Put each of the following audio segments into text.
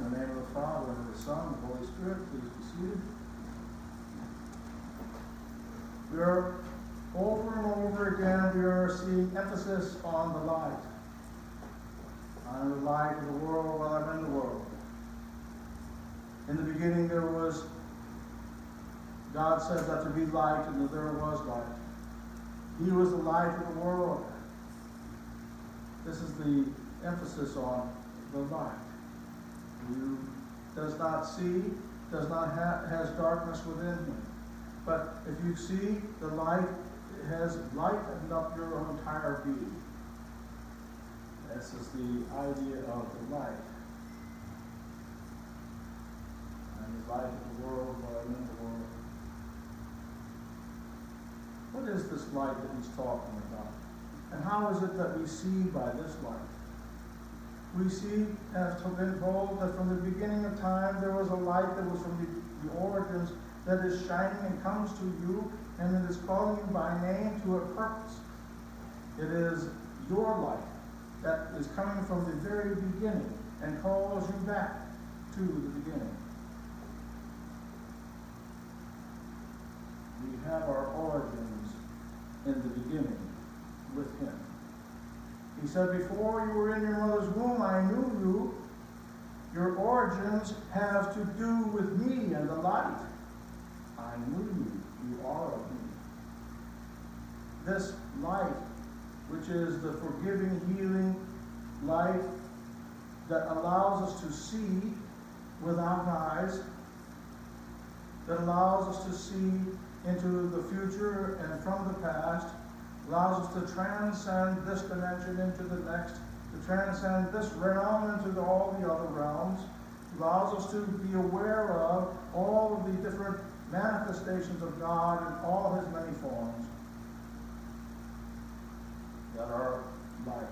In the name of the Father, and of the Son, and the Holy Spirit, please be seated. We are over and over again, we are seeing emphasis on the light. I am the light of the world while I'm in the world. In the beginning God said that there be light, and that there was light. He was the light of the world. This is the emphasis on the light. Who does not see, has darkness within him. But if you see the light, it has lightened up your entire being. This is the idea of the light. I'm the light of the world while I'm in the world. What is this light that he's talking about? And how is it that we see by this light? We see, as been told, that from the beginning of time there was a light that was from the origins that is shining and comes to you, and it is calling you by name to a purpose. It is your light that is coming from the very beginning and calls you back to the beginning. We have our origins in the beginning with him. He said, before you were in your mother's womb, I knew you. Your origins have to do with me and the light. I knew you. You are of me. This light, which is the forgiving, healing light that allows us to see without eyes, that allows us to see into the future and from the past, allows us to transcend this dimension into the next, to transcend this realm into all the other realms, allows us to be aware of all of the different manifestations of God in all his many forms that are life.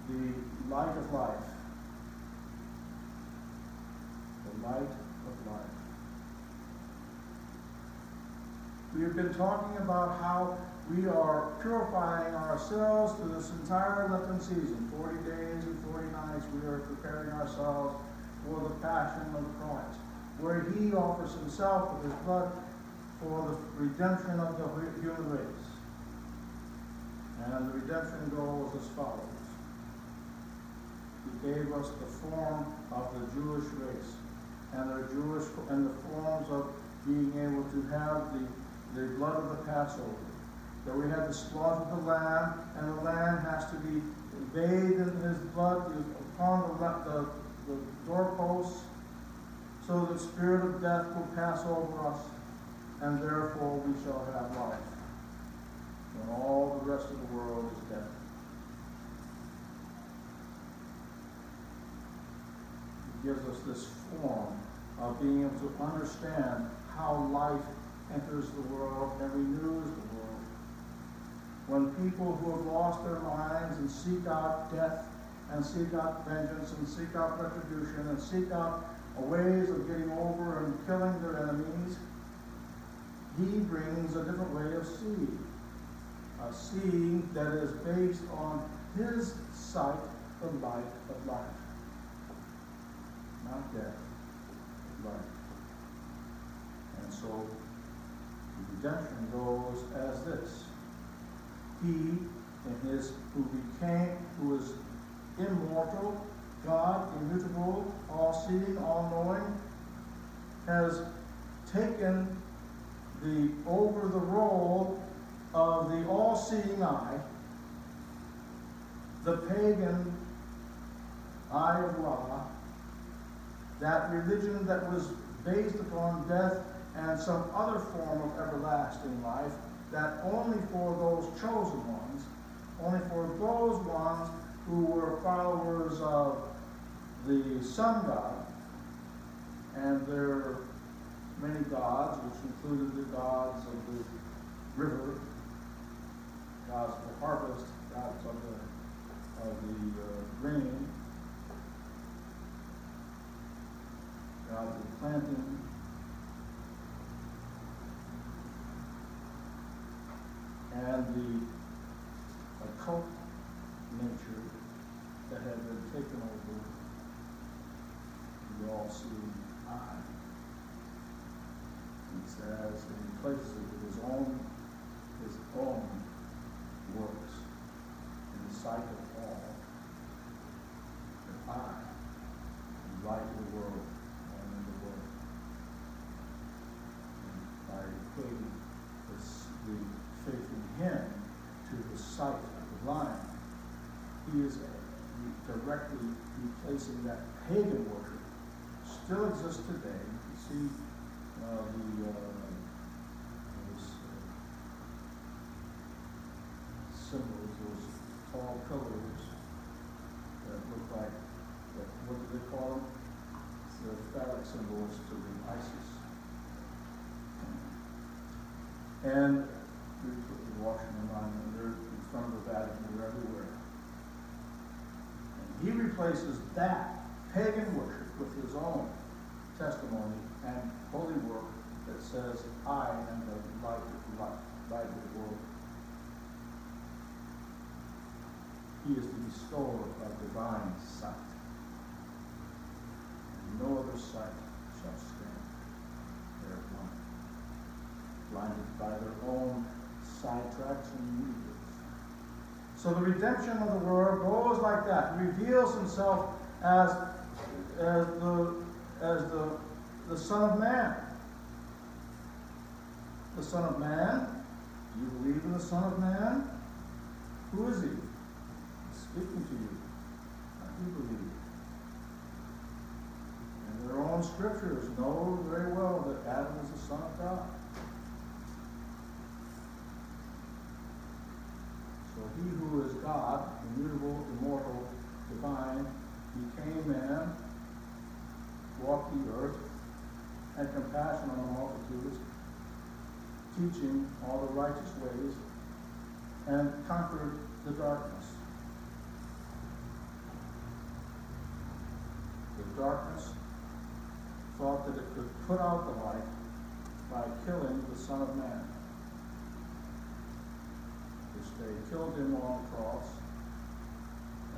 The light of life. The light of life. We have been talking about how we are purifying ourselves through this entire Lenten season. 40 days and 40 nights we are preparing ourselves for the passion of Christ, where he offers himself with his blood for the redemption of the human race. And the redemption goes as follows. He gave us the form of the Jewish race and the forms of being able to have the blood of the Passover. That we had to slaughter the lamb, and the lamb has to be bathed in his blood upon the doorposts, so the spirit of death will pass over us, and therefore we shall have life, when all the rest of the world is dead. He gives us this form of being able to understand how life enters the world and renews the world. When people who have lost their minds and seek out death and seek out vengeance and seek out retribution and seek out ways of getting over and killing their enemies, he brings a different way of seeing. A seeing that is based on his sight, the light of life. Not death, but life. And so redemption goes as this. He, who is immortal, God, immutable, all-seeing, all-knowing, has taken over the role of the all-seeing eye, the pagan eye of Ra, that religion that was based upon death and some other form of everlasting life, that only for those chosen ones, only for those ones who were followers of the sun god and their many gods, which included the gods of the river, gods of the harvest, gods of the rain, gods of planting, and the occult nature that had been taken over all-seeing eye. He says, and he places it with his own works in the sight of all, that I am light of the world, and in the world. And by equating the faith in him to the sight of the blind, he is directly replacing that pagan worship. Still exists today. You see those symbols, those tall pillars that look like, what do they call them? The phallic symbols to the Isis. And we put the Washington Monument, they're in front of the Vatican, they're everywhere. And he replaces that pagan worship with his own testimony and holy work that says, I am the light of the world. He is the bestower of divine sight. And no other sight shall stand. They are blinded by their own sidetracks and evils. So the redemption of the world goes like that. He reveals himself as the Son of Man. The Son of Man. Do you believe in the Son of Man? Who is he? He's speaking to you. I do believe. And their own scriptures know very well that Adam is the Son of God. So he who is God, immutable, immortal, divine, became man, walked the earth, had compassion on the multitudes, teaching all the righteous ways, and conquered the darkness. The darkness thought that it could put out the light by killing the Son of Man. Which they killed him on the cross,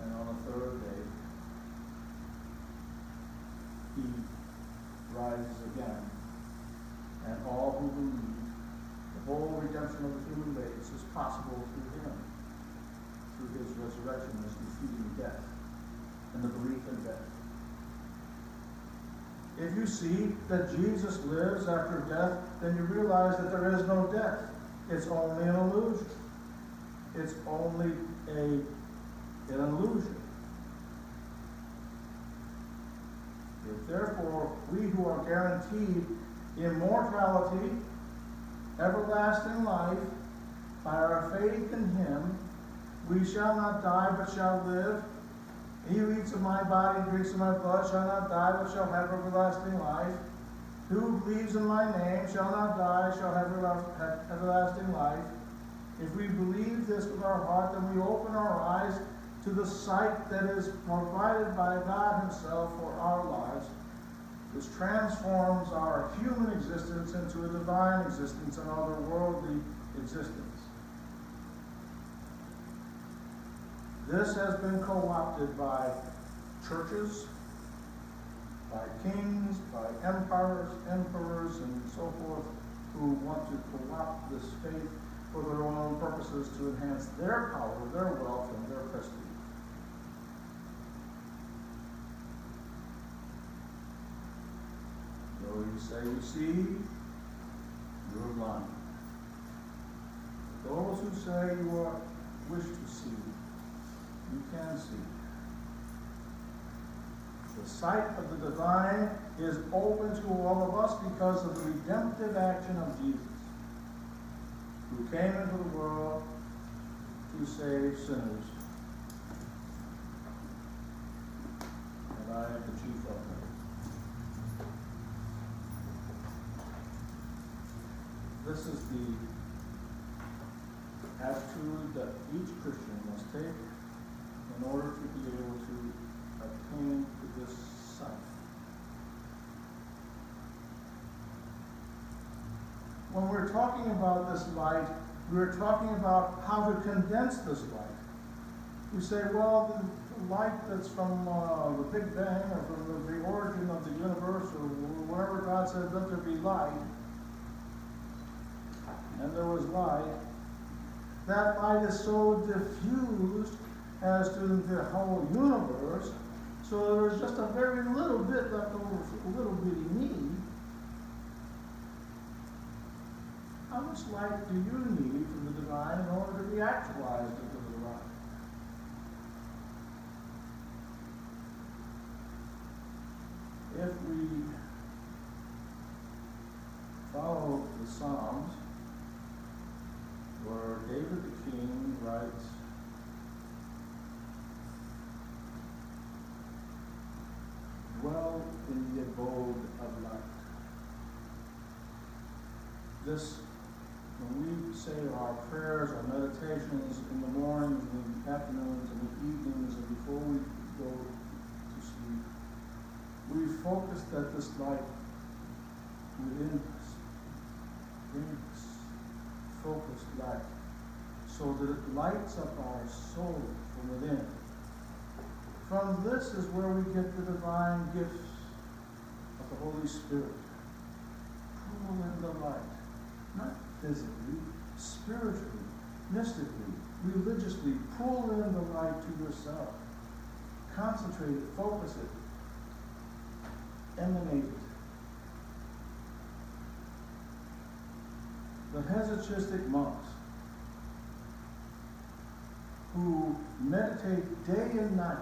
and on the third day, he rises again, and all who believe, the whole redemption of the human race is possible through him, through his resurrection, his defeating death, and the belief in death. If you see that Jesus lives after death, then you realize that there is no death. It's only an illusion. It's only an illusion. If therefore we who are guaranteed immortality, everlasting life, by our faith in him, we shall not die but shall live. He who eats of my body and drinks of my blood shall not die but shall have everlasting life. He who believes in my name shall not die, shall have everlasting life. If we believe this with our heart, then we open our eyes to the sight that is provided by God himself for our lives, which transforms our human existence into a divine existence and otherworldly existence. This has been co-opted by churches, by kings, by emperors, and so forth, who want to co-opt this faith for their own purposes to enhance their power, their wealth, and their prestige. So you say you see, you're blind. Those who say you wish to see, you can see. The sight of the divine is open to all of us because of the redemptive action of Jesus, who came into the world to save sinners. And I am the chief of them. This is the attitude that each Christian must take in order to be able to attain to this sight. When we're talking about this light, we're talking about how to condense this light. We say, well, light that's from the Big Bang or from the origin of the universe or wherever God said, let there be light, and there was light, that light is so diffused as to the whole universe, so there's just a very little bit left over for a little bitty me. How much light do you need from the divine in order to be actualized into the divine? If we follow the Psalms, where David the king writes, dwell in the abode of light. This, when we say our prayers, our meditations in the mornings, in the afternoons, and the evenings, and before we go to sleep, we focus that this light within us brings focused light, so that it lights up our soul from within. From this is where we get the divine gifts of the Holy Spirit. Pull in the light, not physically, spiritually, mystically, religiously. Pull in the light to yourself. Concentrate it, focus it, emanate it. The hesychastic monks who meditate day and night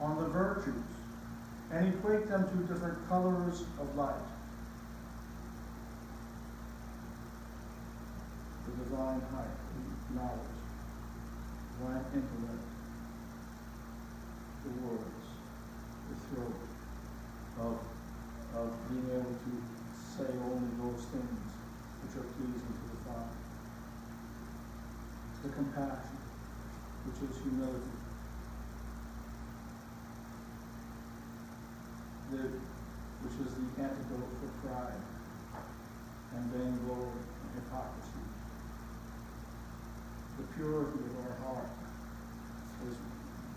on the virtues and equate them to different colors of light. The divine height, knowledge, divine intellect, the words, the throat of being able to say only those things which are pleasing to the Father. The compassion, which is humility. Which is the antidote for pride and vainglory and hypocrisy. The purity of our heart is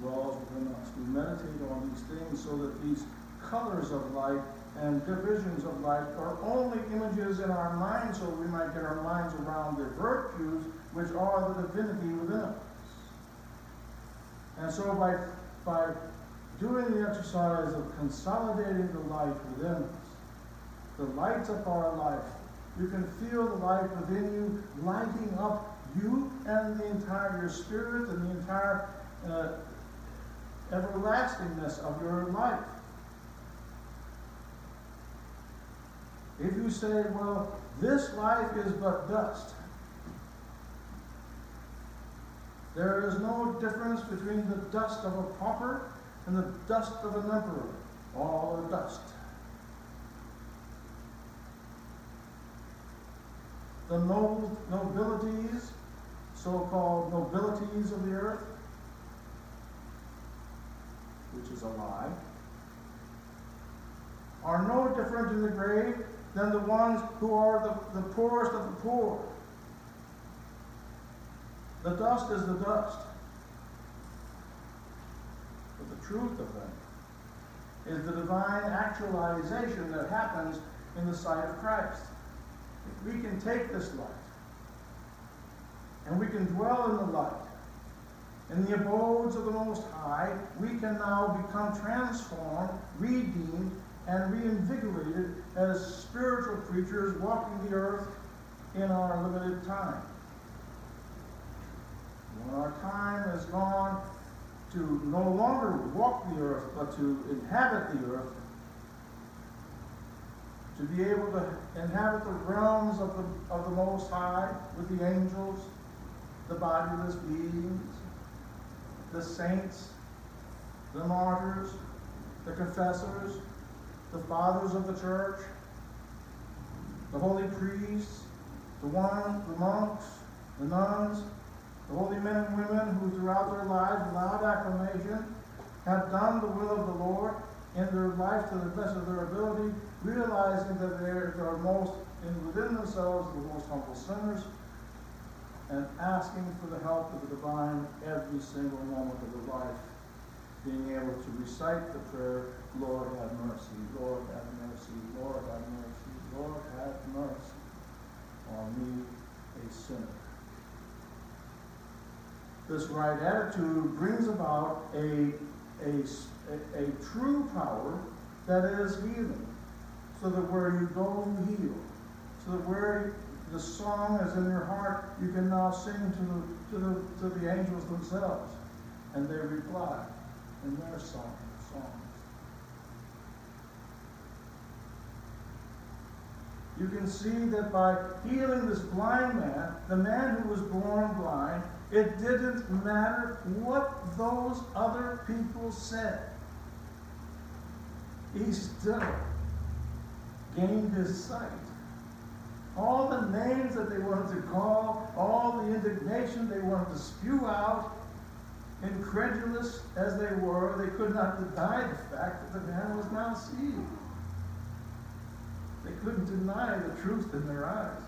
dwells within us. We meditate on these things so that these colors of light and divisions of light are only images in our minds, so we might get our minds around the virtues which are the divinity within us. And so by doing the exercise of consolidating the light within us, the lights up our life, you can feel the light within you lighting up you and the entire your spirit and the entire everlastingness of your life. If you say, well, this life is but dust, there is no difference between the dust of a pauper and the dust of an emperor. All are dust. The nobilities, so-called nobilities of the earth, which is a lie, are no different in the grave than the ones who are the poorest of the poor. The dust is the dust. But the truth of them is the divine actualization that happens in the sight of Christ. If we can take this light and we can dwell in the light, in the abodes of the Most High, we can now become transformed, redeemed, and reinvigorated as spiritual creatures walking the earth in our limited time. When our time is gone to no longer walk the earth, but to inhabit the earth, to be able to inhabit the realms of the Most High with the angels, the bodiless beings, the saints, the martyrs, the confessors, the fathers of the church, the holy priests, the monks, the nuns, the holy men and women who throughout their lives, with loud acclamation, have done the will of the Lord in their life to the best of their ability, realizing that they are most within themselves the most humble sinners, and asking for the help of the divine every single moment of her life, being able to recite the prayer, Lord have mercy, Lord have mercy, Lord have mercy, Lord have mercy on me, a sinner. This right attitude brings about a true power that is healing. So that where you go, you heal. So that where the song is in your heart, you can now sing to the angels themselves. And they reply in their songs. You can see that by healing this blind man, the man who was born blind, it didn't matter what those other people said. He still gained his sight. All the names that they wanted to call, all the indignation they wanted to spew out, incredulous as they were, they could not deny the fact that the man was now seeing. They couldn't deny the truth in their eyes.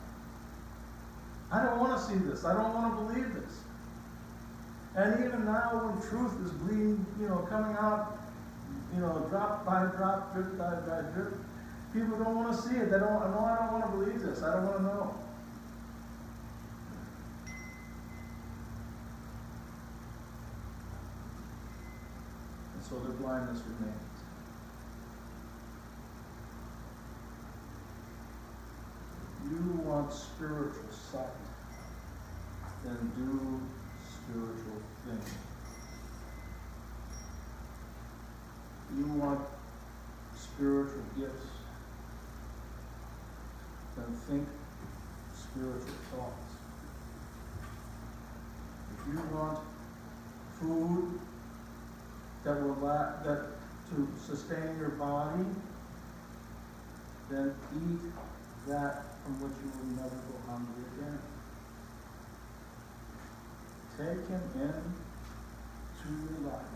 I don't want to see this. I don't want to believe this. And even now when truth is bleeding, coming out, drop by drop, drip by drip, people don't want to see it. They don't, no, I don't want to believe this. I don't want to know. And so their blindness remains. You want spiritual sight, then do spiritual things. You want spiritual gifts, then think spiritual thoughts. If you want food that to sustain your body, then eat that from which you will never go hungry again. Take him into your life.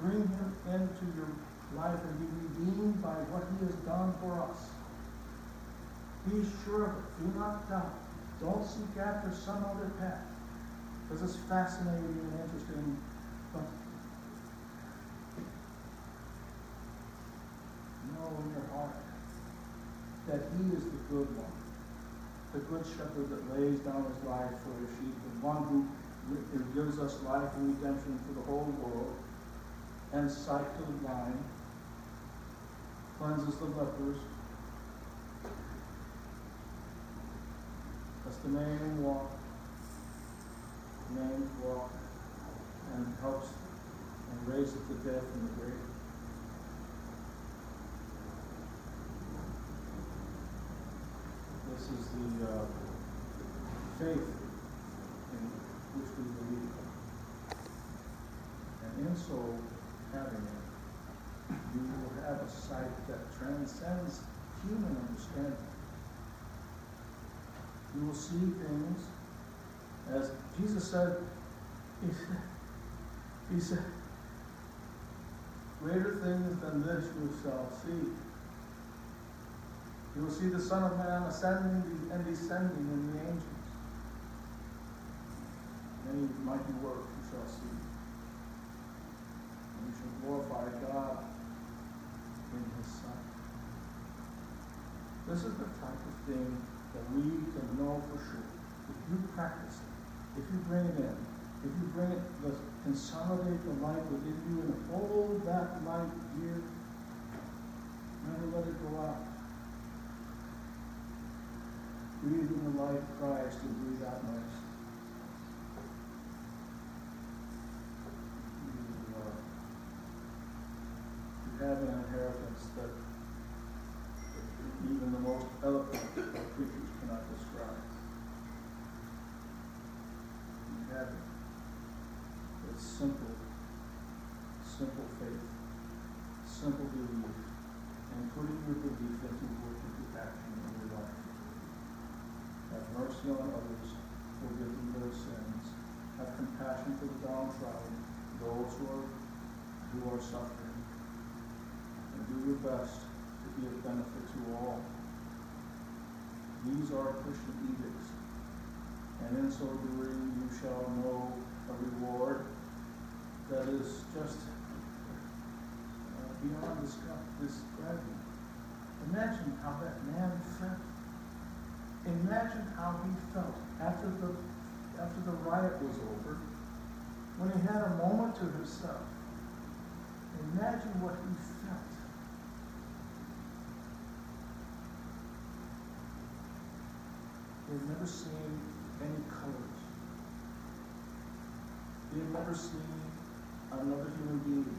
Bring him into your life and be redeemed by what he has done for us. Be sure of it. Do not doubt. Don't seek after some other path, because it's fascinating and interesting, but know in your heart that he is the good one, the good shepherd that lays down his life for his sheep, the one who gives us life and redemption for the whole world, and sight to the blind, cleanses the lepers, lets the lame walk, and helps and raises the dead from the grave. This is the faith in which we believe. And in so having it, you will have a sight that transcends human understanding. You will see things, as Jesus said, he said, greater things than this you shall see. You will see the Son of Man ascending and descending in the angels. Many mighty works you shall see. And you shall glorify God in his sight. This is the type of thing that we can know for sure. If you practice it, if you bring it in, if you bring it, consolidate the light within you and hold that light here, never let it go out. Breathe in the light of Christ and breathe out mercy. You have an inheritance that even the most eloquent of preachers cannot describe. You have it. It's simple faith, simple belief, and putting your belief into work, into action in your life. Have mercy on others, forgive them their sins, have compassion for the downtrodden, those who are suffering, and do your best to be of benefit to all. These are Christian edicts. and in so doing you shall know a reward that is just beyond describing. Imagine how that man felt. Imagine how he felt after the riot was over, when he had a moment to himself. Imagine what he felt. He had never seen any colors. He had never seen another human being.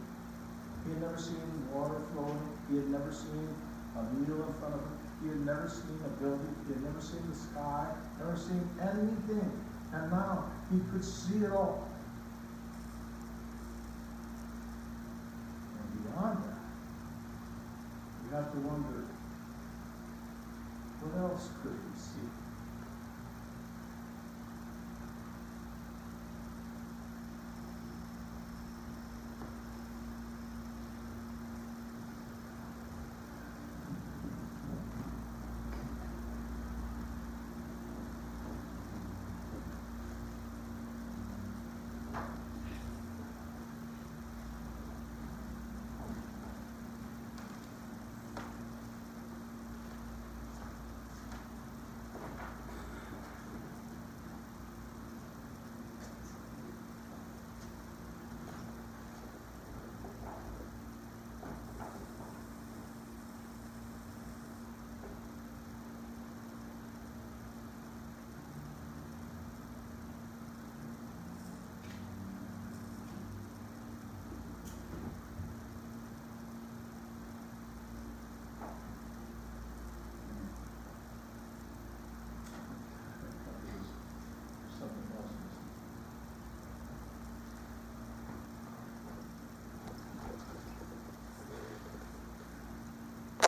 He had never seen water flowing. He had never seen a meal in front of him. He had never seen a building. He had never seen the sky. Never seen anything. And now he could see it all. And beyond that, you have to wonder, what else could he see?